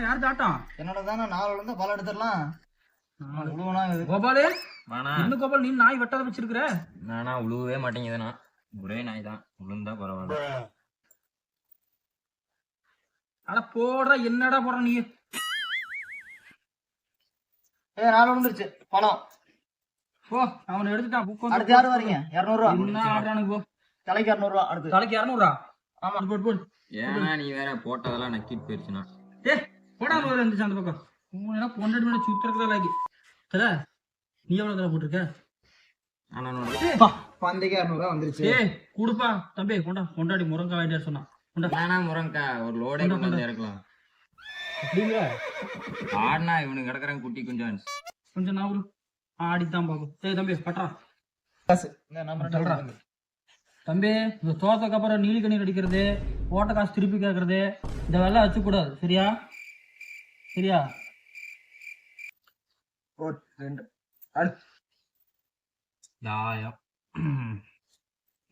யாரு தாட்டம்? என்னோட தானே 4 விழுந்தா பல எடுத்துடலாம். கோபாலு இன்னும் கோபால் நீ நாய் வெட்டாத வச்சிருக்கிற. நானா உழுவவே மாட்டேங்குதுண்ணா, ஒரே நாய் தான் உளுந்தா பரவாயில்ல. அட போடுற, என்னடா போடுற நீ? 4 விழுந்துருச்சு பணம். போ, அவனை எடுத்துட்டான். புக் அடுத்து யாரு வரீங்க? 200 ரூபா. என்ன ஆடுறானுங்க? போ, தலைக்கு 200 ரூபா. அடுத்து தலைக்கு 200 ரூபா. ஆமா போடு போடு. ஏன்னா நீ வேற போட்டதெல்லாம் நக்கிட்டு போயிருச்சுண்ணா. போடாம வர இருந்துச்சு அந்த பக்கம். உங்க பொண்டாட்டி மேல சுத்துறதுதான் லாகி. சரி, நீ எவ்வளவு தர போட்டிருக்க? பந்தைக்கு 200 ரூபா வந்துருச்சு. குடுப்பா தம்பி, கொண்டா. பொண்டாட்டி முருங்கா வாங்கிட்டு சொன்னா முருங்கா ஒரு லோடே கொண்டு வந்து இறக்கலாம். அப்படிங்களா? ஆடுனா இவனுக்கு கிடக்குறாங்க குட்டி கொஞ்சம் நான் ஆடித்தான் பாக்கும். சரி தம்பி, பட்டா தம்பி. இந்த தோத்தக்கு அப்புறம் நீலி கண்ணீர் அடிக்கிறது, ஓட்ட காசு திருப்பி கேட்கறது, இந்த வேலை வச்சு கூடாது. சரியா? சரியா?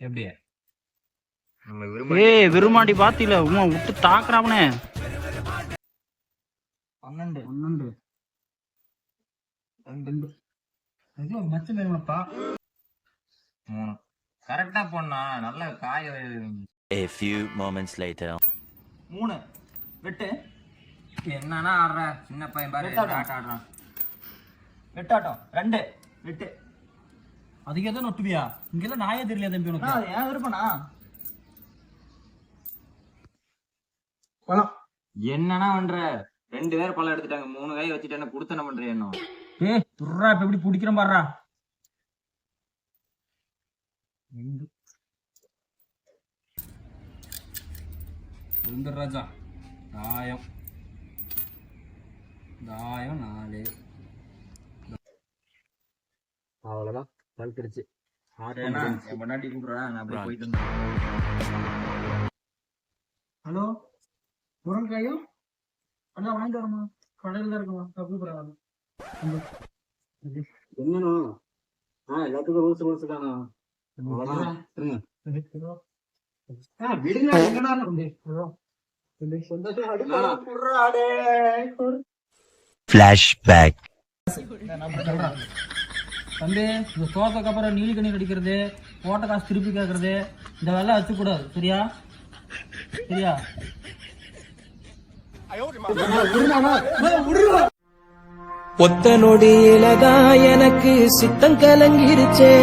எப்படி விரும்மாண்டி பாத்தில உமா விட்டு தாக்குறாமனே. 12 மச்சம் வேணுமாப்பா. 3 கரெக்டா போனா நல்ல காய. A few moments later 3 வெட்டு. என்னன்னா ஆடுற சின்ன பையன் பாரு ஆடுறான். வெட்டாட்டம் 2 வெட்டு. அதுக்கே தான் நொட்டுவியா? இங்கெல்லாம் நாயே தெரியல தம்பி உனக்கு. ஏன் விருப்பனா? என்னன்னா பண்ற? 2 பேர் பழம் எடுத்துட்டாங்க, 3 காய் வச்சுட்டு என்ன கொடுத்து என்ன பண்ற? என்ன துர்ரா, இப்ப எப்படி பிடிக்கிறேன் பாடுறா. ராஜா தாயம் தாயம் 4. அவ்வளவுதான் பழுத்துருச்சு. முன்னாடி கூப்பிடுறேன், நான் அப்படியே போயிட்டு இருந்தேன். ஹலோ, முருங்காயும் அண்ணா வாங்கிட்டு வரமா? கடையில் தான் இருக்குமா? கூப்பிடுறாங்க. என்னன்னா எல்லாத்துக்கும் ரூல்ஸ் தானா? flashback தம்பி, இந்த தோத்தக்கு அப்புறம் நீலி கண்ணீர் அடிக்கிறது, ஓட்ட காசு திருப்பி கேட்கறது, இந்த வேலை வச்சு கூடாது. சரியா? சரியா? ஒத்த நொடியிலதான் எனக்கு சித்தம் கலங்கிருச்சே.